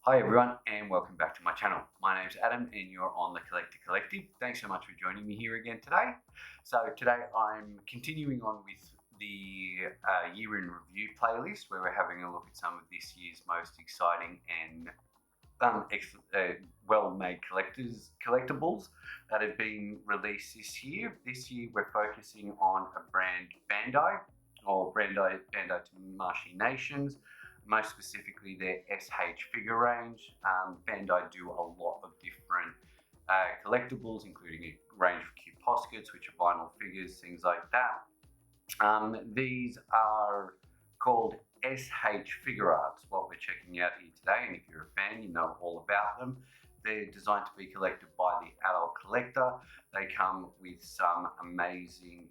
Hi everyone and welcome back to my channel. My name's Adam and you're on the Collector Collective. Thanks so much for joining me here again today. So today I'm continuing on with the year in review playlist where we're having a look at some of this year's most exciting and well-made collectibles that have been released this year. This year we're focusing on a brand Bandai Tamashii Nations. Most specifically their S.H.Figure range. Bandai do a lot of different collectibles, including a range of cute poskets, which are vinyl figures, things like that. These are called S.H.Figuarts, what we're checking out here today, and if you're a fan, you know all about them. They're designed to be collected by the adult collector. They come with some amazing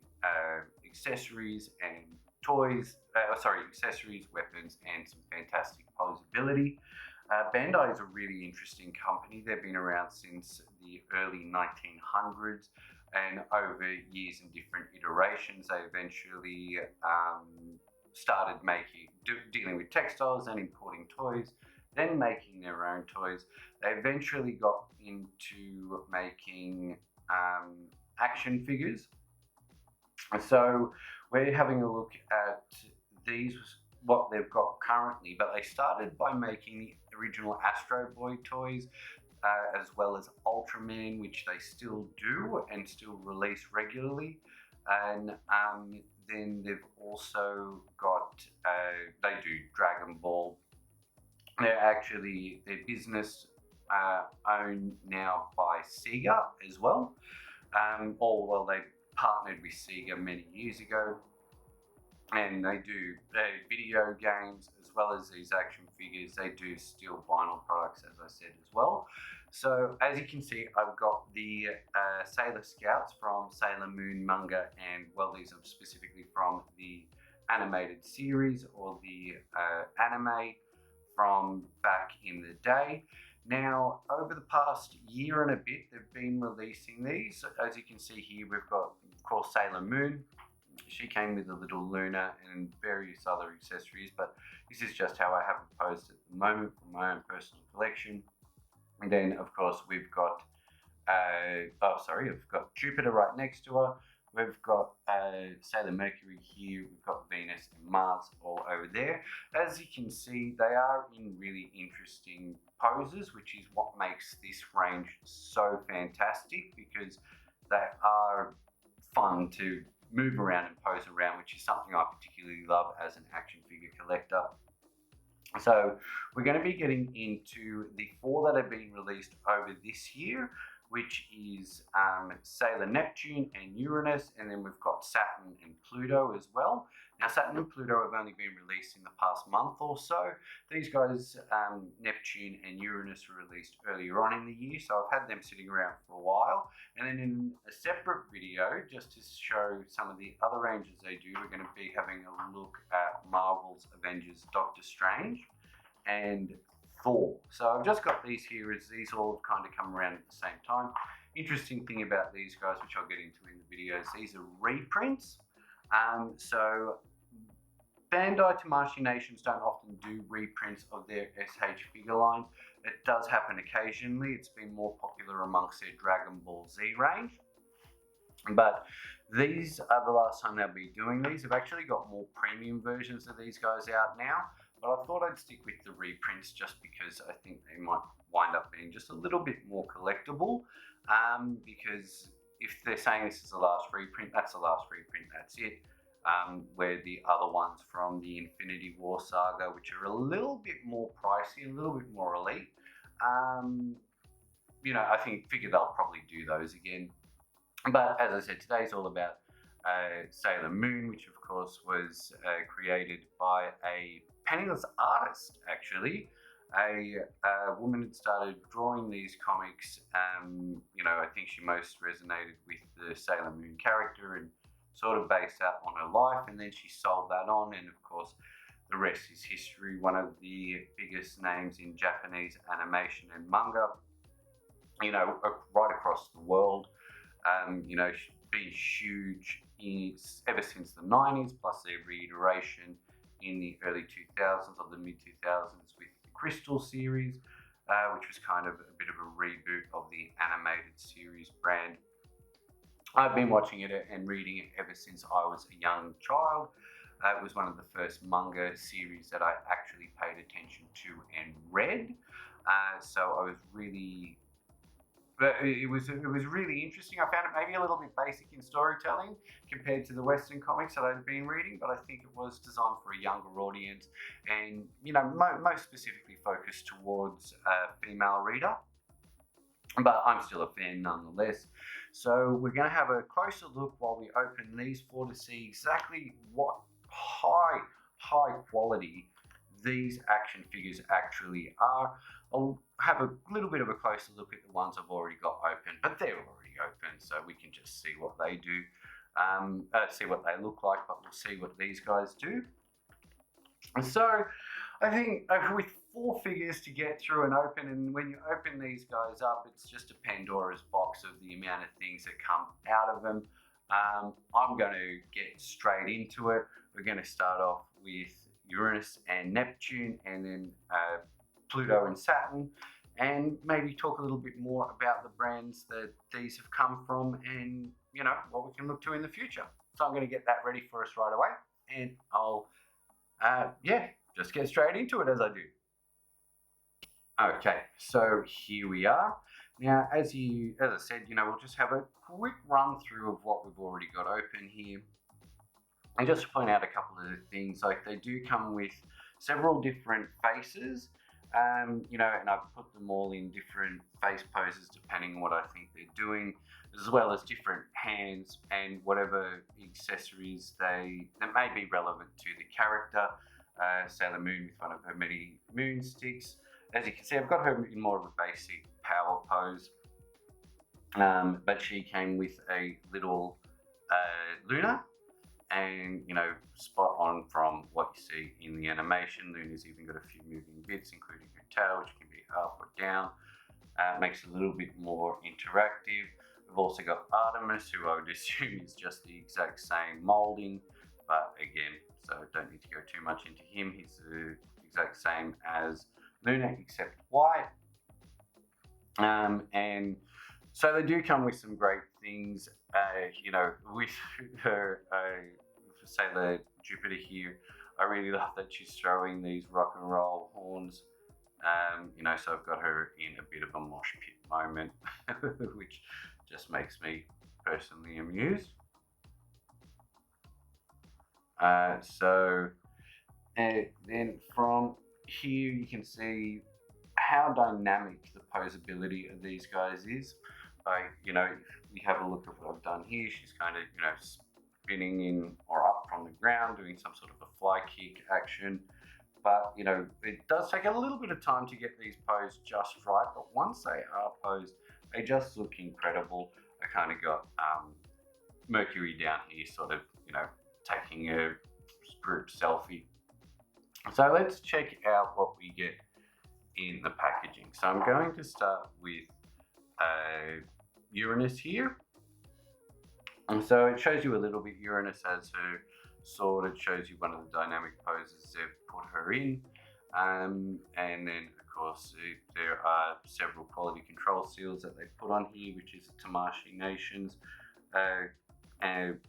accessories and accessories, weapons, and some fantastic poseability. Bandai is a really interesting company. They've been around since the early 1900s, and over years and different iterations, they eventually started dealing with textiles and importing toys, then making their own toys. They eventually got into making action figures. So we're having a look at these, what they've got currently, but they started by making the original Astro Boy toys, as well as Ultraman, which they still do and still release regularly. And then they've also got, they do Dragon Ball. Their business owned now by Sega as well. They partnered with Sega many years ago, and they do video games as well as these action figures. They do still vinyl products, as I said, as well. So as you can see, I've got the Sailor Scouts from Sailor Moon manga, and these are specifically from the animated series or the anime from back in the day. Now, over the past year and a bit, they've been releasing these. As you can see here, we've got, of course, Sailor Moon. She came with a little Luna and various other accessories, but this is just how I have it posed at the moment for my own personal collection. And then, of course, we've got, we've got Jupiter right next to her. We've got Sailor Mercury here, we've got Venus and Mars all over there. As you can see, they are in really interesting poses, which is what makes this range so fantastic, because they are fun to move around and pose around, which is something I particularly love as an action figure collector. So we're going to be getting into the 4 that have been released over this year, which is Sailor Neptune and Uranus, and then we've got Saturn and Pluto as well. Now, Saturn and Pluto have only been released in the past month or so. These guys, Neptune and Uranus, were released earlier on in the year, so I've had them sitting around for a while. And then in a separate video, just to show some of the other ranges they do, we're going to be having a look at Marvel's Avengers Doctor Strange and Thor. So I've just got these here, as these all have kind of come around at the same time. Interesting thing about these guys, which I'll get into in the videos, these are reprints. So Bandai Tamashii Nations don't often do reprints of their SH figure line. It does happen occasionally. It's been more popular amongst their Dragon Ball Z range. But these are the last time they'll be doing these. They've actually got more premium versions of these guys out now. But I thought I'd stick with the reprints just because I think they might wind up being just a little bit more collectible. Because if they're saying this is the last reprint, that's the last reprint, that's it. Where the other ones from the Infinity War saga, which are a little bit more pricey, a little bit more elite, I figure they'll probably do those again. But as I said, today's all about Sailor Moon, which of course was created by a penniless artist, actually. A woman had started drawing these comics. I think she most resonated with the Sailor Moon character and sort of based that on her life, and then she sold that on, and of course the rest is history. One of the biggest names in Japanese animation and manga, right across the world. Been huge ever since the 90s, plus their reiteration in the early 2000s or the mid 2000s with the Crystal series. which was kind of a bit of a reboot of the animated series brand. I've been watching it and reading it ever since I was a young child. It was one of the first manga series that I actually paid attention to and read. So I was really, but it was really interesting. I found it maybe a little bit basic in storytelling compared to the Western comics that I'd been reading, but I think it was designed for a younger audience, and most specifically focused towards a female reader. But I'm still a fan nonetheless. So we're going to have a closer look while we open these four to see exactly what high quality these action figures actually are. I'll have a little bit of a closer look at the ones I've already got open, but they're already open, so we can just see what they do, see what they look like, but we'll see what these guys do. So I think with four figures to get through and open, and when you open these guys up, it's just a Pandora's box of the amount of things that come out of them. I'm going to get straight into it. We're going to start off with Uranus and Neptune, and then Pluto and Saturn, and maybe talk a little bit more about the brands that these have come from, and what we can look to in the future. So I'm going to get that ready for us right away, and I'll just get straight into it as I do. Okay, so here we are. Now, as I said, we'll just have a quick run through of what we've already got open here. And just to point out a couple of things, like they do come with several different faces, and I've put them all in different face poses depending on what I think they're doing, as well as different hands and whatever accessories that may be relevant to the character. Sailor Moon with one of her many moon sticks. As you can see, I've got her in more of a basic power pose, but she came with a little Luna, and spot on from what you see in the animation. Luna's even got a few moving bits, including her tail, which can be up or down. Makes it a little bit more interactive. We've also got Artemis, who I would assume is just the exact same molding, but again, so don't need to go too much into him. He's the exact same as Luna, except white. And so they do come with some great things. With her Sailor Jupiter here, I really love that she's throwing these rock and roll horns. So I've got her in a bit of a mosh pit moment, which just makes me personally amused. And then from here you can see how dynamic the poseability of these guys is. If you have a look at what I've done here, she's kind of, spinning in or up from the ground, doing some sort of a fly kick action. But, it does take a little bit of time to get these posed just right. But once they are posed, they just look incredible. I kind of got Mercury down here, sort of, taking a group selfie. So let's check out what we get in the packaging. So I'm going to start with Uranus here. And so it shows you a little bit. Uranus has her sword. It shows you one of the dynamic poses they've put her in. And then, of course, there are several quality control seals that they've put on here, which is the Tamashii Nations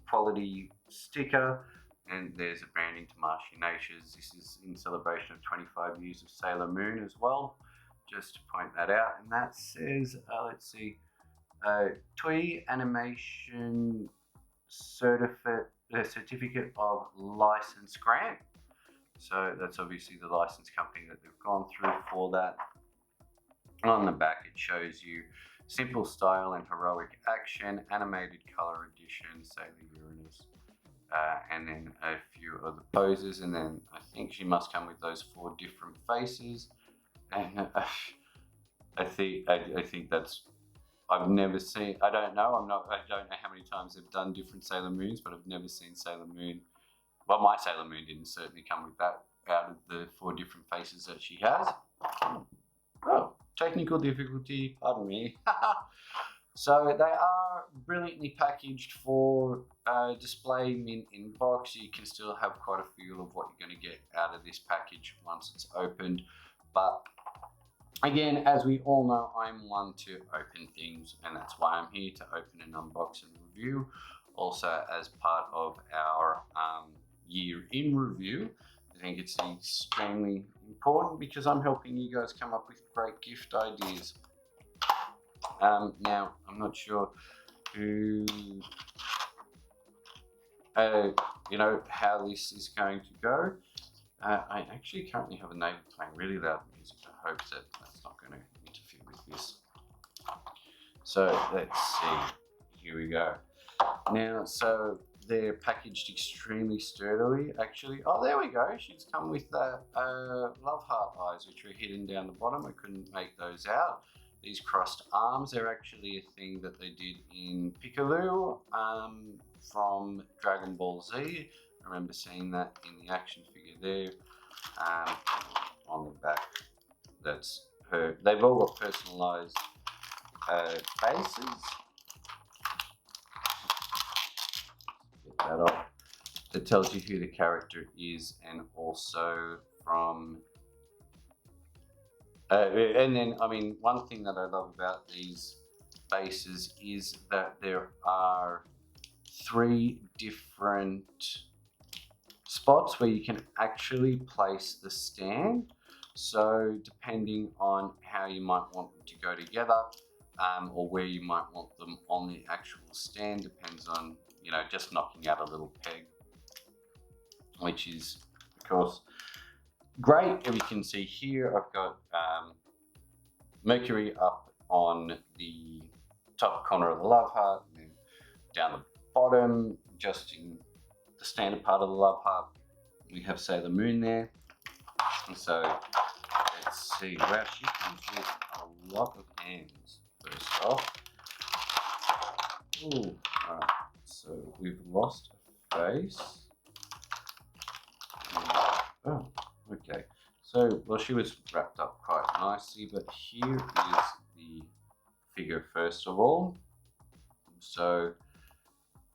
quality sticker. And there's a branding Tamashii Nations. This is in celebration of 25 years of Sailor Moon as well, just to point that out. And that says, let's see, Toei Animation Certificate of License Grant. So that's obviously the license company that they've gone through for that. On the back it shows you simple style and heroic action, animated color edition, Sailor Uranus. And then a few other poses, and then I think she must come with those 4 different faces. And I think that's, I've never seen. I don't know how many times they've done different Sailor Moons, but I've never seen Sailor Moon. Well, my Sailor Moon didn't certainly come with that out of the 4 different faces that she has. Oh, technical difficulty. Pardon me. So they are brilliantly packaged for display in box. You can still have quite a feel of what you're going to get out of this package once it's opened. But Again, as we all know, I'm one to open things, and that's why I'm here to open and unbox and review. Also, as part of our year in review, I think it's extremely important because I'm helping you guys come up with great gift ideas. Now, I'm not sure who, you know, how this is going to go. I actually currently have a neighbor playing really loud music. I hope that that's not going to interfere with this. So let's see. Here we go. Now, so they're packaged extremely sturdily, actually. Oh, there we go. She's come with the love heart eyes, which are hidden down the bottom. I couldn't make those out. These crossed arms are actually a thing that they did in Piccolo from Dragon Ball Z. I remember seeing that in the action figure there. On the back, that's her. They've all got personalized faces. Get that off. That tells you who the character is, and also from. And then, I mean, one thing that I love about these bases is that there are 3 different spots where you can actually place the stand. So depending on how you might want them to go together, or where you might want them on the actual stand, depends on, you know, just knocking out a little peg, which is, of course, great. As you can see here, I've got Mercury up on the top corner of the love heart, and then down the bottom, just in the standard part of the love heart, we have Sailor Moon there. And so let's see. Wow, she comes with a lot of hands. First off, ooh, all right. So we've lost a face. Oh, okay. So, well, she was wrapped up quite nicely, but here is the figure first of all. So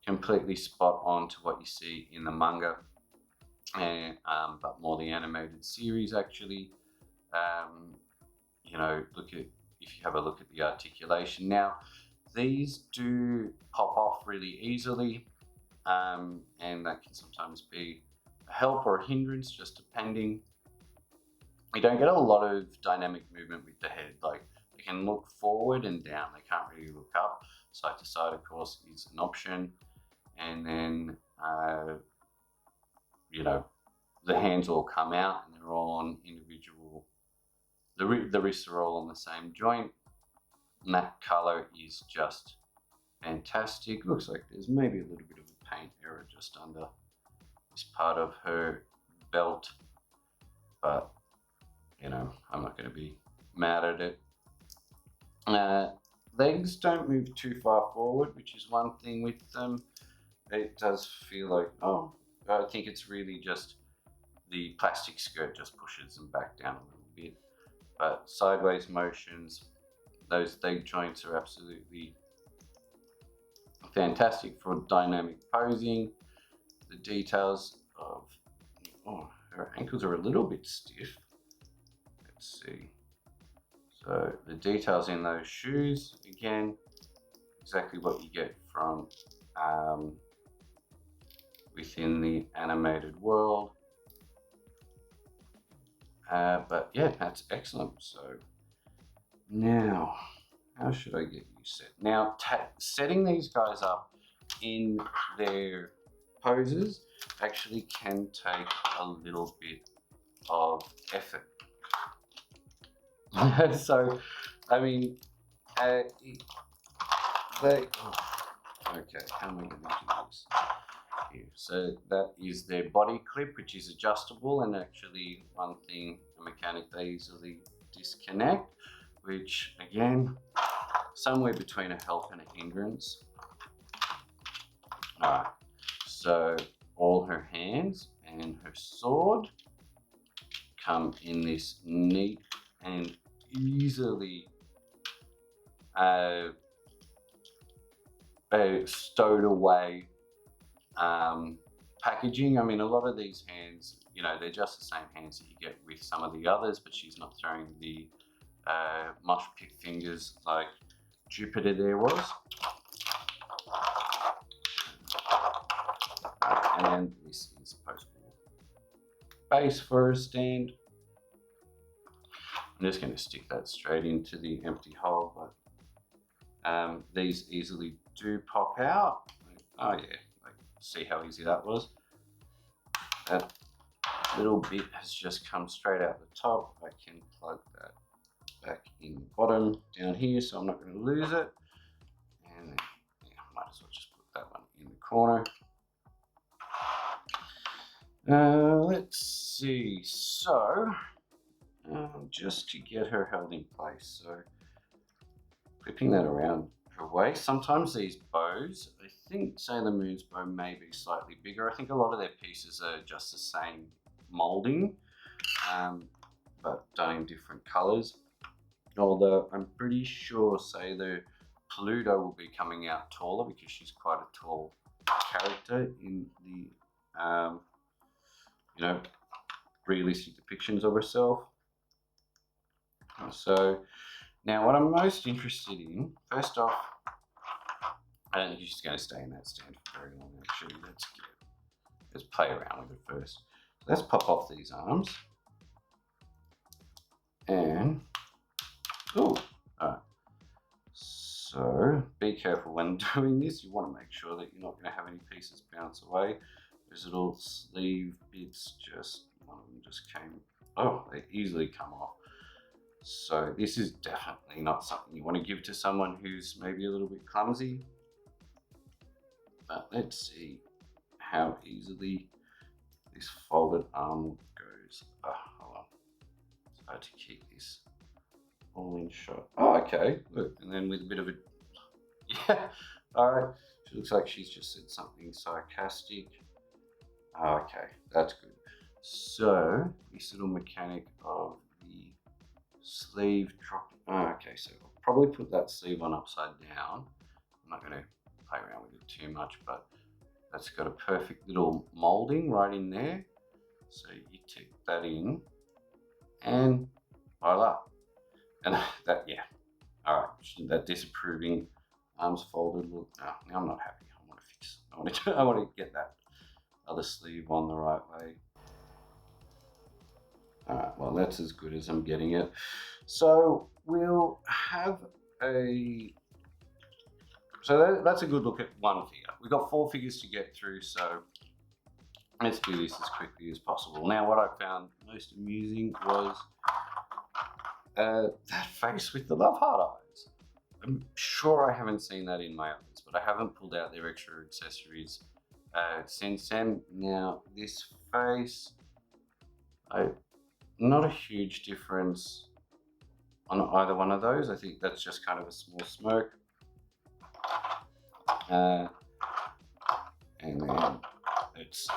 completely spot on to what you see in the manga, and but more the animated series actually. You know, look at, if you have a look at the articulation. Now, these do pop off really easily, and that can sometimes be a help or a hindrance, just depending. You don't get a lot of dynamic movement with the head. Like, they can look forward and down. They can't really look up. Side to side, of course, is an option. And then, you know, the hands all come out and they're all on individual, the wrists are all on the same joint. And that color is just fantastic. Looks like there's maybe a little bit of a paint error just under this part of her belt, but you know, I'm not going to be mad at it. Legs don't move too far forward, which is one thing with them. It does feel like, oh, I think it's really just the plastic skirt just pushes them back down a little bit. But sideways motions, those leg joints are absolutely fantastic for dynamic posing. The details of, oh, her ankles are a little bit stiff. Let's see. So the details in those shoes, again, exactly what you get from within the animated world. But yeah, that's excellent. So now, how should I get you set? Now, setting these guys up in their poses actually can take a little bit of effort. So, I mean, okay, how am I going to do this? Here. So that is their body clip, which is adjustable, and actually one thing, a mechanic they easily disconnect, which again, somewhere between a help and a hindrance. Alright, so all her hands and her sword come in this neat and easily stowed away packaging. I mean, a lot of these hands, you know, they're just the same hands that you get with some of the others, but she's not throwing the mosh pit fingers like Jupiter there was. And this is post-war base for a stand. I'm just going to stick that straight into the empty hole, but these easily do pop out. Oh yeah, like, see how easy that was? That little bit has just come straight out the top. I can plug that back in the bottom down here, so I'm not going to lose it. And then, yeah, I might as well just put that one in the corner. Let's see, so just to get her held in place, so whipping that around her waist. Sometimes these bows, I think Sailor Moon's bow may be slightly bigger. I think a lot of their pieces are just the same molding, but done in different colors. Although I'm pretty sure Sailor Pluto will be coming out taller because she's quite a tall character in the you know, realistic depictions of herself. So now what I'm most interested in, first off, I don't think she's going to stay in that stand for very long actually. Let's play around with it first. So let's pop off these arms. And, oh, alright. So be careful when doing this. You want to make sure that you're not going to have any pieces bounce away. Those little sleeve bits, one of them just came, oh, they easily come off. So this is definitely not something you want to give to someone who's maybe a little bit clumsy. But let's see how easily this folded arm goes. Oh, hold on. It's hard to keep this all in shot. Oh, okay, look, and then with a bit of a, yeah, all right. She looks like she's just said something sarcastic. Okay, that's good. So this little mechanic of the sleeve drop. Oh, okay, so I'll probably put that sleeve on upside down. I'm not going to play around with it too much, but that's got a perfect little molding right in there. So you take that in, and voila. And that, yeah. All right, that disapproving arms folded look. Oh, now I'm not happy. I want to fix. I want to get that other sleeve on the right way. All right, well, that's as good as I'm getting it. So we'll have that's a good look at one figure. We've got 4 figures to get through, so let's do this as quickly as possible. Now, what I found most amusing was that face with the love heart eyes. I'm sure I haven't seen that in my others, but I haven't pulled out their extra accessories since then. Now, this face, not a huge difference on either one of those. I think that's just kind of a small smirk. And then it's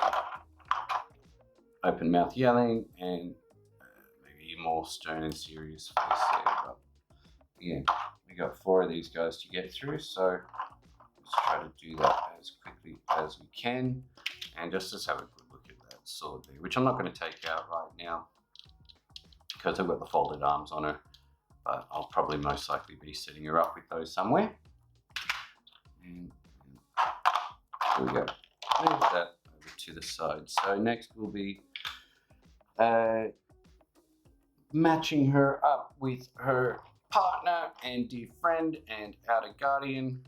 open mouth yelling and maybe a more stern and serious face there. But yeah, we got 4 of these guys to get through, so let's try to do that as quickly as we can. And just let's have a good look at that sword there, which I'm not going to take out right now because I've got the folded arms on her, but I'll probably most likely be setting her up with those somewhere. And here we go. Move that over to the side. So next we'll be matching her up with her partner and dear friend and outer guardian,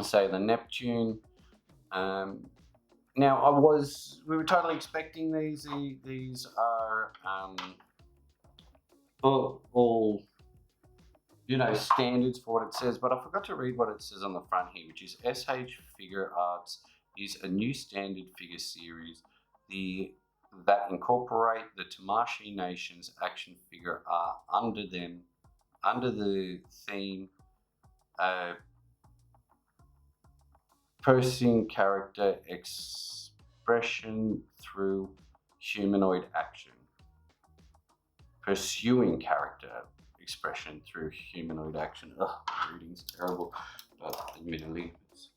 Sailor Neptune. Now we were totally expecting these. These are all you know, standards for what it says, but I forgot to read what it says on the front here, which is S.H.Figuarts is a new standard figure series that incorporate the Tamashii Nations action figure art under the theme pursuing character expression through humanoid action. Pursuing character expression through humanoid action. Ugh, the reading's terrible, but admittedly it's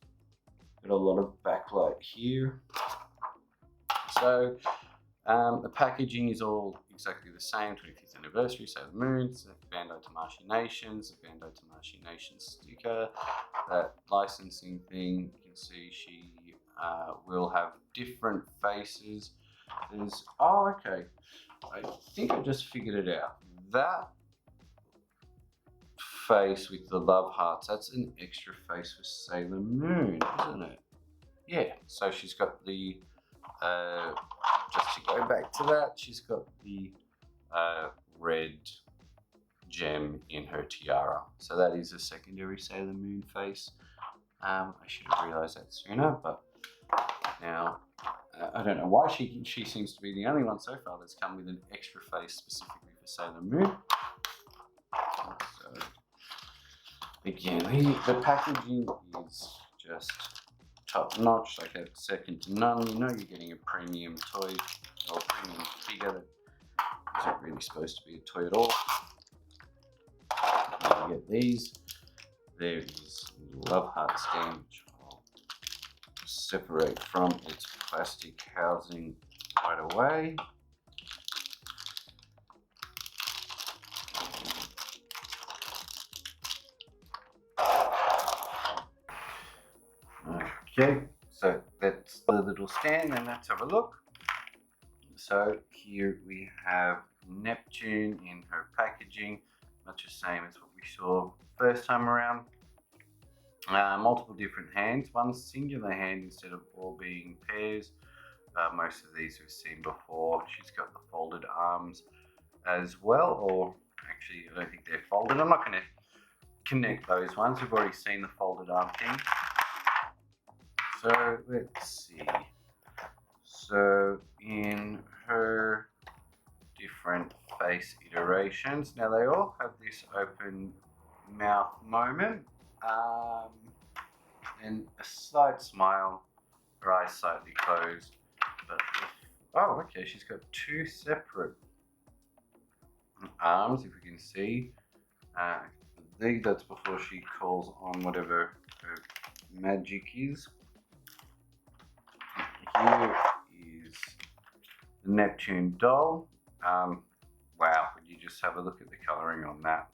got a lot of backlight here. So The packaging is all exactly the same. 25th anniversary, Sailor Moon, Bandi Tamashii Nations, the Bandai Tamashii Nations sticker, that licensing thing. You can see she will have different faces. There's, oh, okay. I think I just figured it out. That face with the love hearts, that's an extra face for Sailor Moon, isn't it? Yeah, so she's got the, just to go back to that, she's got the red gem in her tiara. So that is a secondary Sailor Moon face. I should have realised that sooner, but now I don't know why she seems to be the only one so far that's come with an extra face specifically for Sailor Moon. So again, the packaging is just top notch, like a second to none. You know you're getting a premium toy or premium figure that isn't really supposed to be a toy at all. You get these. There is love heart stand, which I'll separate from its plastic housing right away. Okay, so that's the little stand, and let's have a look. So here we have Neptune in her packaging, much the same as what we saw first time around. Multiple different hands, one singular hand instead of all being pairs. Most of these we've seen before. She's got the folded arms as well, or actually I don't think they're folded. I'm not going to connect those ones. We've already seen the folded arm thing. So let's see. So in her different face iterations, now they all have this open mouth moment and a slight smile, her eyes slightly closed. But oh, okay, she's got two separate arms, if we can see. I think that's before she calls on whatever her magic is. Here is the Neptune doll. Wow, would you just have a look at the colouring on that?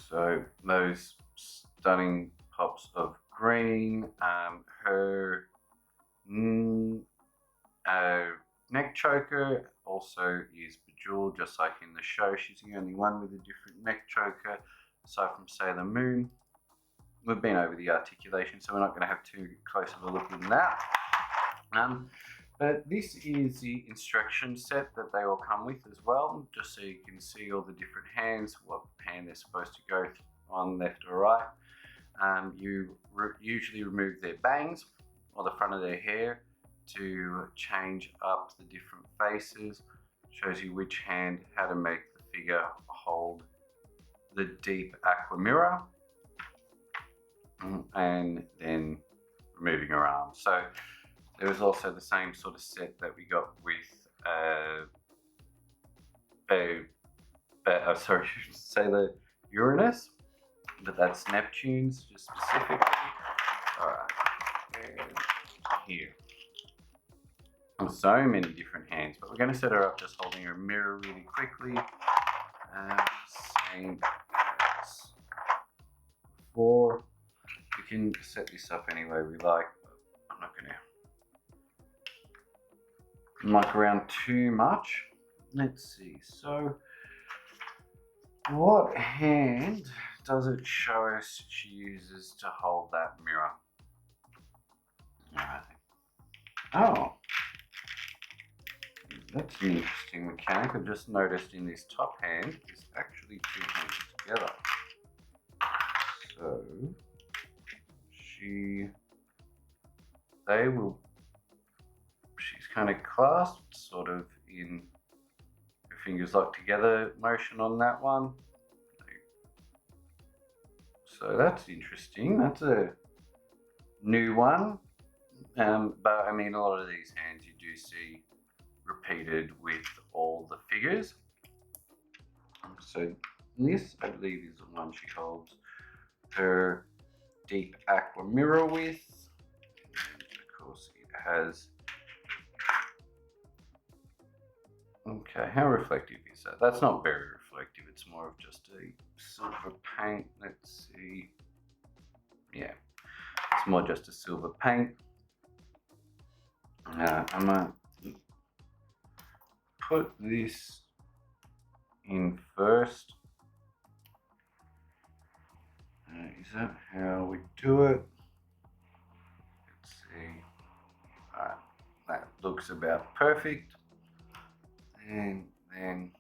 So those stunning pops of green. Her neck choker also is bejeweled, just like in the show. She's the only one with a different neck choker, aside from Sailor Moon. We've been over the articulation, so we're not going to have too close of a look in that. But this is the instruction set that they all come with as well, just so you can see all the different hands, what hand they're supposed to go on, left or right. You usually remove their bangs or the front of their hair to change up the different faces. Shows you which hand, how to make the figure hold the deep aqua mirror, and then removing her arms. So there was also the same sort of set that we got with Sailor Uranus, but that's Neptune's just specifically. Alright, and here. So many different hands, but we're going to set her up just holding her mirror really quickly. Same as before. We can set this up any way we like, but I'm not going to muck around too much. Let's see, so what hand does it show us she uses to hold that mirror? Oh, that's an interesting mechanic. I've just noticed in this top hand is actually two hands together. So she's kind of clasped, sort of in her fingers locked together motion on that one. So that's interesting. That's a new one. But I mean, a lot of these hands you do see repeated with all the figures. So this, I believe, is the one she holds her deep aqua mirror with. And of course, it has Okay, how reflective is that? That's not very reflective. It's more of just a silver paint. Let's see. Yeah, it's more just a silver paint. I'm gonna put this in first. Is that how we do it? Let's see. Alright, that looks about perfect. And then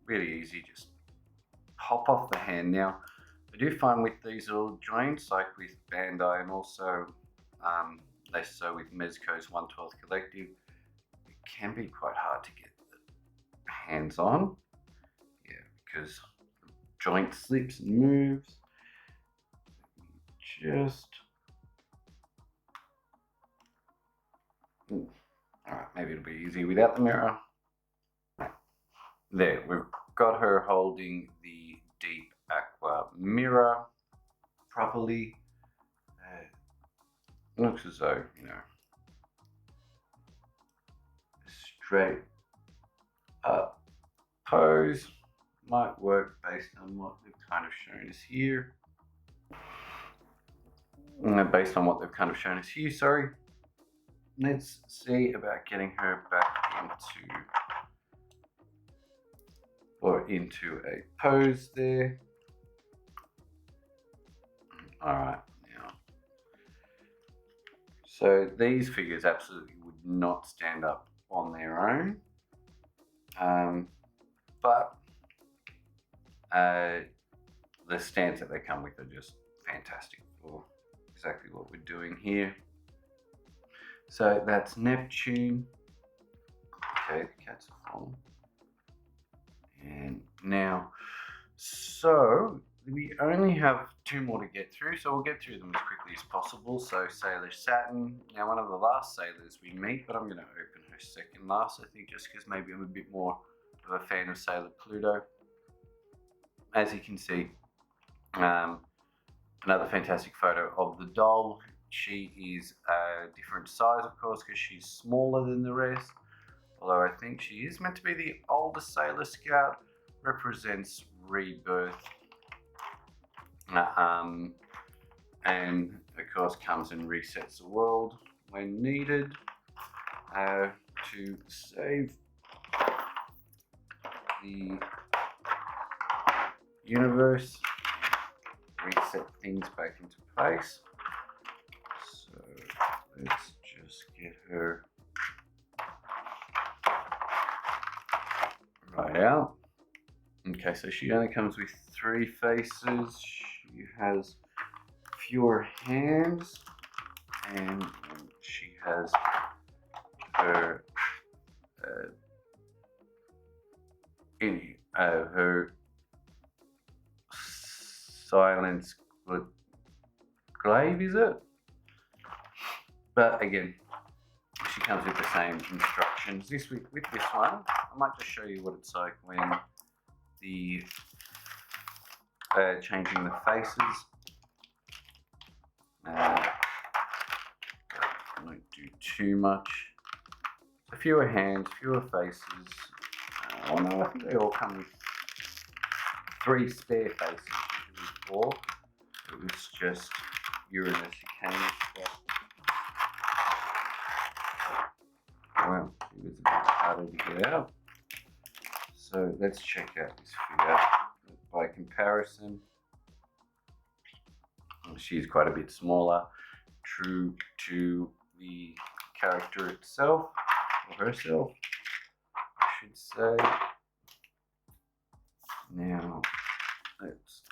really easy, just pop off the hand. Now, I do find with these little joints, like with Bandai and also less so with Mezco's 1/12 Collective, it can be quite hard to get the hands on. Yeah, because the joint slips and moves. Just alright, maybe it'll be easy without the mirror. There, we've got her holding the deep aqua mirror properly. Looks as though, you know, straight up pose might work based on what they've kind of shown us here. Based on what they've kind of shown us here, sorry. Let's see about getting her back into a pose there. Alright, now. So these figures absolutely would not stand up on their own. But the stands that they come with are just fantastic for exactly what we're doing here. So that's Neptune. Okay, the cats are fallen. And now, so we only have 2 more to get through, so we'll get through them as quickly as possible. So Sailor Saturn, now one of the last sailors we meet, but I'm going to open her second last, I think, just because maybe I'm a bit more of a fan of Sailor Pluto. As you can see, another fantastic photo of the doll. She is a different size, of course, because she's smaller than the rest. Although I think she is meant to be the oldest Sailor Scout, represents rebirth. And of course comes and resets the world when needed to save the universe, reset things back into place. So let's just get her right out. Okay, so she only comes with 3 faces. She has fewer hands, and she has her her silence glaive, is it? But again, she comes with the same instructions. With this one, I might just show you what it's like when the changing the faces. I won't do too much. Fewer hands, fewer faces. Oh no, I think they all come with 3 spare faces. Before it was just Uranus who came. Well, it was a bit harder to get out. So let's check out this figure by comparison. She's quite a bit smaller, true to the character itself, or herself, I should say. Now, let's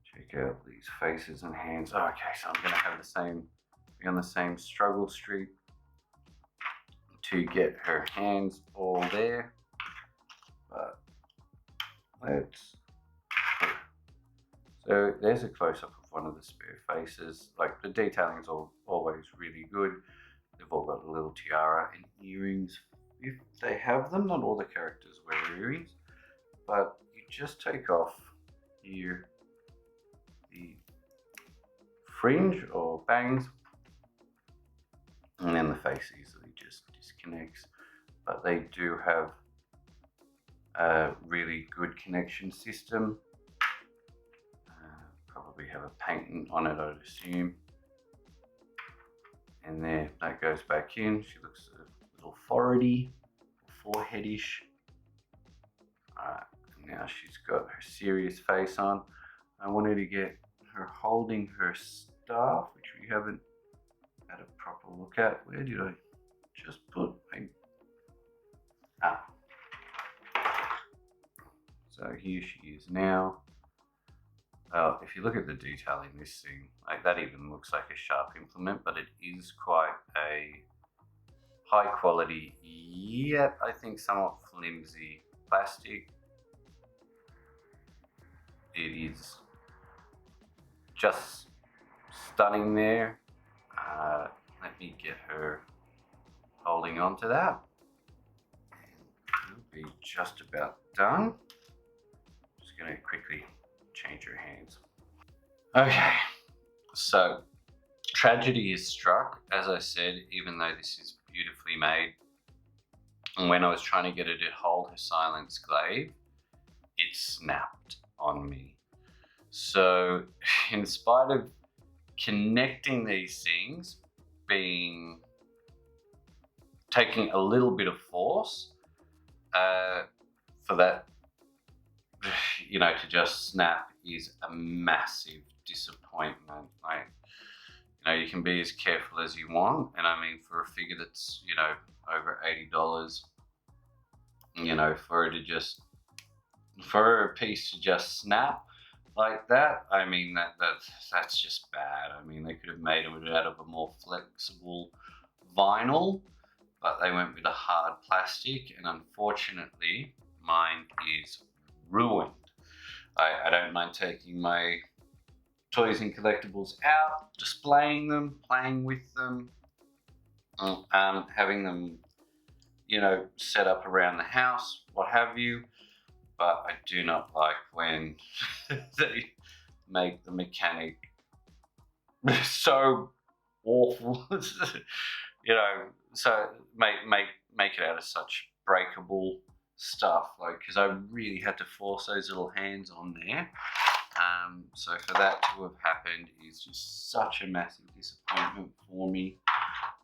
check out these faces and hands. Oh, okay, so I'm going to have be on the same struggle streak to get her hands all there. But let's. So there's a close-up of one of the spare faces. Like, the detailing is always really good. They've all got a little tiara and earrings. If they have them, not all the characters wear earrings, but you just take off here the fringe or bangs, and then the face easily just disconnects. but they do have a really good connection system. Probably have a patent on it, I'd assume. And there, that goes back in. She looks a little foreheady, foreheadish. Alright, now she's got her serious face on. I wanted to get her holding her staff, which we haven't had a proper look at. Where did I just put my... So here she is now. If you look at the detail in this thing, like that even looks like a sharp implement, but it is quite a high quality, yet I think somewhat flimsy plastic. It is just stunning there. Let me get her holding on to that. We'll be just about done. Just going to quickly change her hands. Okay, so tragedy is struck, as I said, even though this is beautifully made. And when I was trying to get her to hold her silence glaive, it snapped on me. So in spite of connecting these things taking a little bit of force for that, you know, to just snap is a massive disappointment. Like, you know, you can be as careful as you want, and I mean, for a figure that's, you know, over $80, you know, for a piece to just snap like that, I mean, that's just bad. I mean, they could have made it out of a more flexible vinyl, but they went with a hard plastic, and unfortunately, mine is ruined. I don't mind taking my toys and collectibles out, displaying them, playing with them, having them, you know, set up around the house, what have you. But I do not like when they make the mechanic so awful, you know, so make it out of such breakable stuff, like, because I really had to force those little hands on there. So for that to have happened is just such a massive disappointment for me.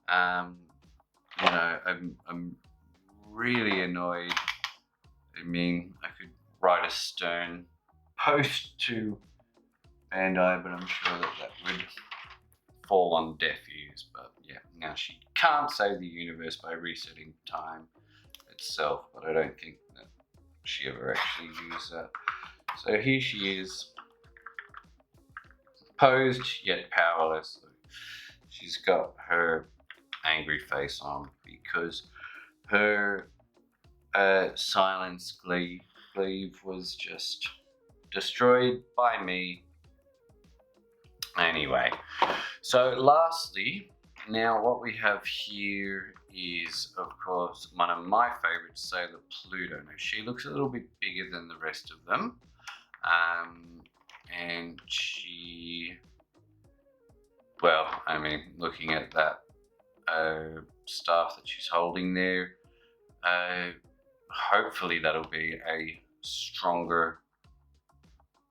You know, I'm really annoyed. I mean, I could write a stern post to Bandai, but I'm sure that would fall on deaf ears. But yeah, now she can't save the universe by resetting time itself, but I don't think that she ever actually used that. So here she is, posed yet powerless. She's got her angry face on because her silence glaive was just destroyed by me. Anyway, so lastly, now what we have here is, of course, one of my favorites, Sailor Pluto. Now, she looks a little bit bigger than the rest of them, and she, well, I mean, looking at that staff that she's holding there, hopefully that'll be a stronger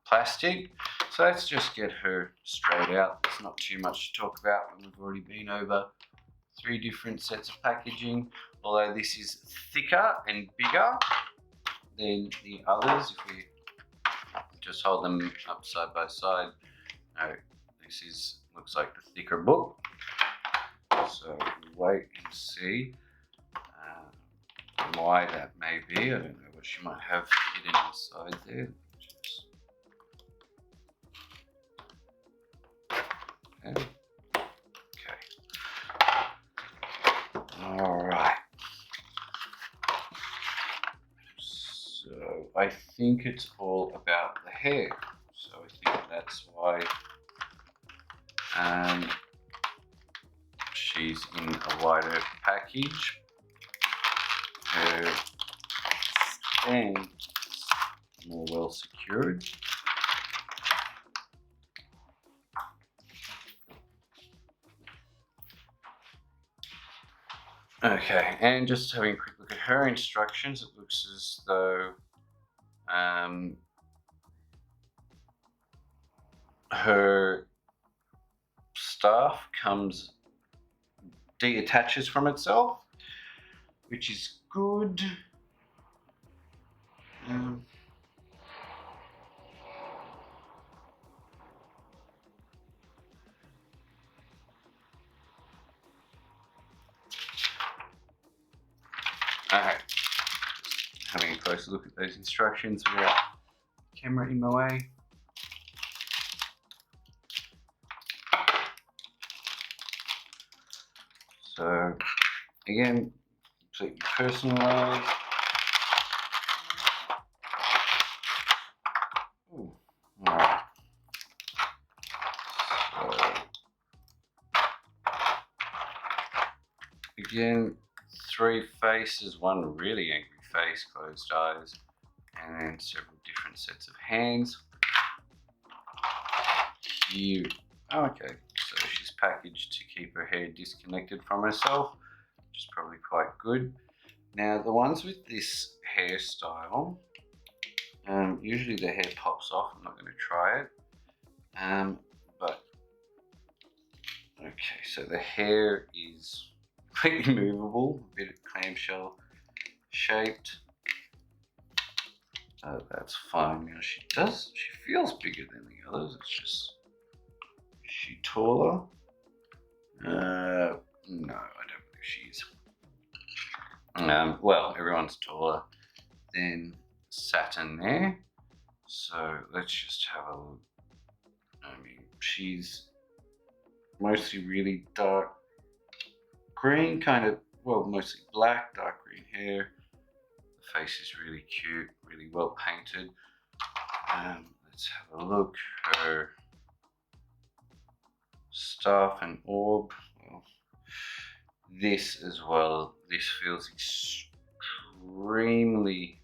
plastic. So let's just get her straight out. There's not too much to talk about when we've already been over 3 different sets of packaging, although this is thicker and bigger than the others. If we just hold them up side by side, no, this looks like the thicker book. So we'll wait and see why that may be. I don't know what she might have hidden inside there. Okay. All right. So I think it's all about the hair. So I think that's why she's in a wider package. Her stand more well secured. Okay, and just having a quick look at her instructions, it looks as though her staff deattaches from itself, which is good. Alright, having a closer look at those instructions without the camera in my way. So again, completely personalised. Alright. So again, 3 faces, one really angry face, closed eyes, and then several different sets of hands. Here, okay, so she's packaged to keep her hair disconnected from herself, which is probably quite good. Now the ones with this hairstyle, usually the hair pops off. I'm not going to try it, but okay, so the hair is completely movable, a bit of clamshell shaped. That's fine. Now she feels bigger than the others. It's just, is she taller? No, I don't believe she is. Well, everyone's taller than Saturn there. So let's just have a look. I mean, she's mostly really dark green, kind of, well, mostly black, dark green hair. The face is really cute, really well painted. Let's have a look. Her staff and orb. Well, this as well. This feels extremely,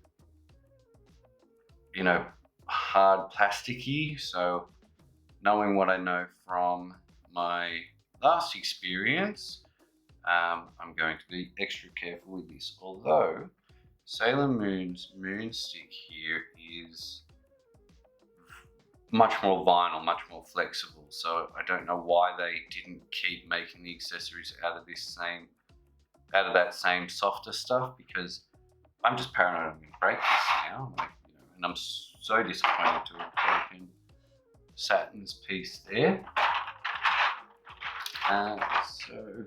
you know, hard plasticky. So knowing what I know from my last experience, I'm going to be extra careful with this. Although Sailor Moon's moon stick here is much more vinyl, much more flexible. So I don't know why they didn't keep making the accessories out of that same softer stuff, because I'm just paranoid I'm going to break this now. Like, you know, and I'm so disappointed to have broken Saturn's piece there. So,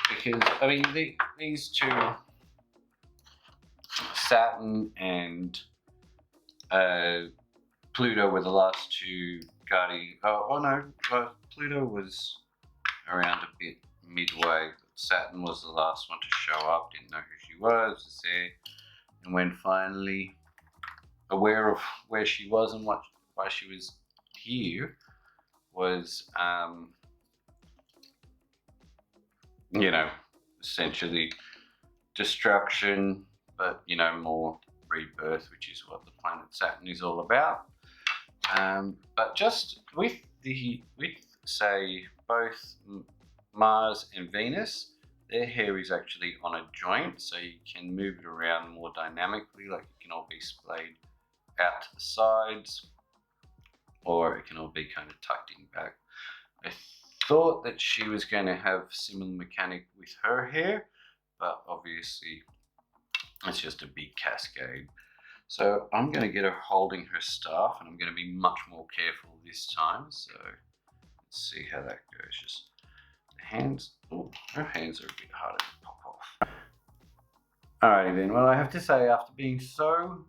because I mean these two, Saturn and Pluto, were the last two Guardians. Oh no, Pluto was around a bit midway. Saturn was the last one to show up. Didn't know who she was there, and when finally aware of where she was and why she was here, was you know, essentially destruction, but you know, more rebirth, which is what the planet Saturn is all about. But just with say both Mars and Venus, their hair is actually on a joint, so you can move it around more dynamically. Like, it can all be splayed out to the sides, or it can all be kind of tucked in back. I thought that she was going to have similar mechanic with her hair, but obviously it's just a big cascade. So I'm going to get her holding her staff, and I'm going to be much more careful this time. So let's see how that goes. Just the hands. Oh, her hands are a bit harder to pop off. Alrighty then. Well, I have to say, after being so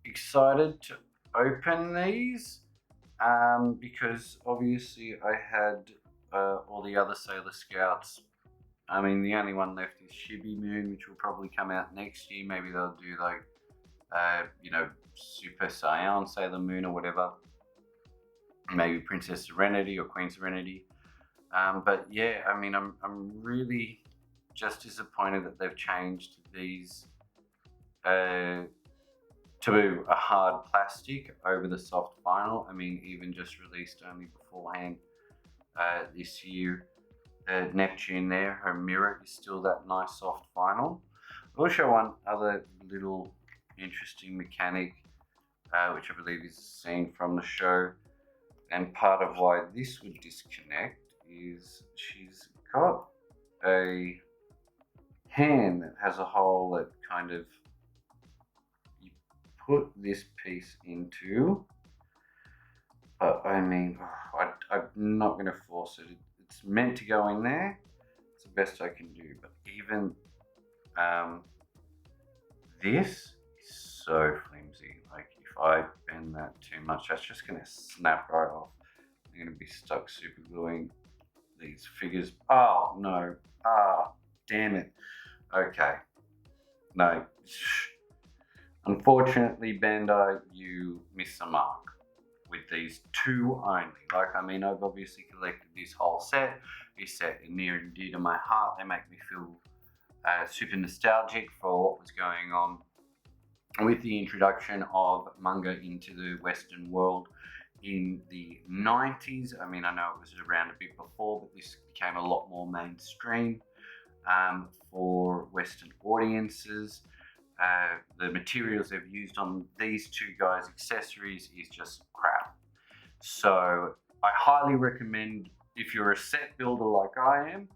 excited to open these, because obviously I had all the other Sailor Scouts. I mean, the only one left is Chibi Moon, which will probably come out next year. Maybe they'll do like, you know, Super Saiyan Sailor Moon or whatever. Maybe Princess Serenity or Queen Serenity. But yeah, I mean, I'm really just disappointed that they've changed these to a hard plastic over the soft vinyl. I mean, even just released only beforehand this year, Neptune there. Her mirror is still that nice soft vinyl. I'll show one other little interesting mechanic, which I believe is seen from the show. And part of why this would disconnect is she's got a hand that has a hole that kind of you put this piece into. But I mean, I'm not going to force it. It's meant to go in there. It's the best I can do. But even this is so flimsy. Like if I bend that too much, that's just going to snap right off. I'm going to be stuck super gluing these figures. Oh no! Ah, damn it. Okay. No. Unfortunately, Bandai, you missed the mark with these two only. Like, I mean, I've obviously collected this whole set. This set is near and dear to my heart. They make me feel super nostalgic for what was going on with the introduction of manga into the Western world in the 90s. I mean, I know it was around a bit before, but this became a lot more mainstream for Western audiences. The materials they've used on these two guys' accessories is just crap. So I highly recommend, if you're a set builder like I am,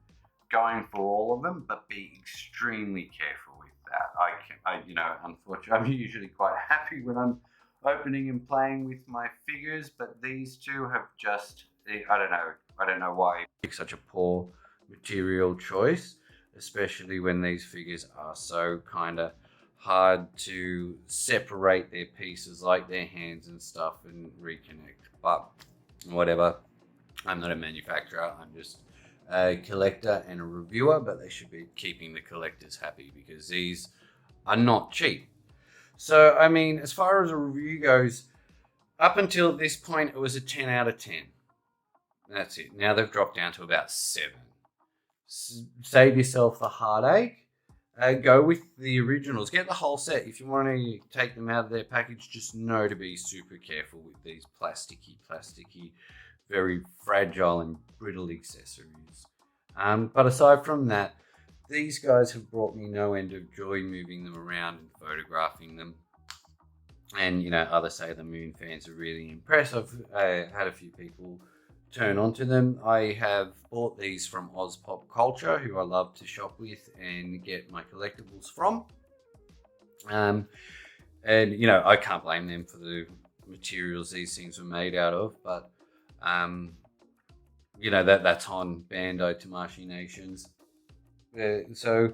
going for all of them, but be extremely careful with that. You know, unfortunately, I'm usually quite happy when I'm opening and playing with my figures, but these two have just, I don't know why it's such a poor material choice, especially when these figures are so kind of hard to separate their pieces, like their hands and stuff, and reconnect. But whatever, I'm not a manufacturer, I'm just a collector and a reviewer, but they should be keeping the collectors happy because these are not cheap. So, I mean, as far as a review goes, up until this point, it was a 10 out of 10. That's it. Now they've dropped down to about 7. Save yourself the heartache. Go with the originals. Get the whole set. If you want to take them out of their package, just know to be super careful with these plasticky, very fragile and brittle accessories. But aside from that, these guys have brought me no end of joy moving them around and photographing them. And, you know, other Sailor Moon fans are really impressed. I've had a few people turn onto them. I have bought these from Oz Pop Culture, who I love to shop with and get my collectibles from. And, you know, I can't blame them for the materials these things were made out of, but, you know, that's on Bandi Tamashii Nations. So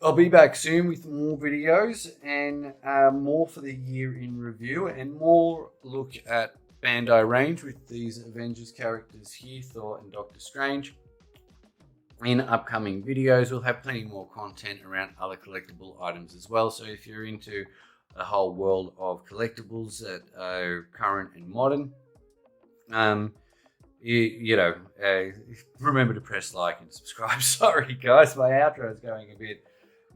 I'll be back soon with more videos and more for the year in review and more look at Bandai range with these Avengers characters here, Thor and Doctor Strange. In upcoming videos, we'll have plenty more content around other collectible items as well. So if you're into the whole world of collectibles that are current and modern, remember to press like and subscribe. Sorry guys, my outro is going a bit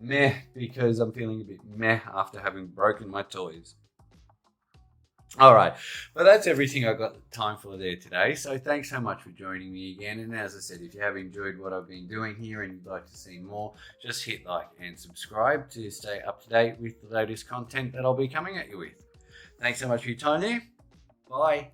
meh because I'm feeling a bit meh after having broken my toys. Alright, but that's everything I've got time for there today. So thanks so much for joining me again. And as I said, if you have enjoyed what I've been doing here and you'd like to see more, just hit like and subscribe to stay up to date with the latest content that I'll be coming at you with. Thanks so much for your time there. Bye.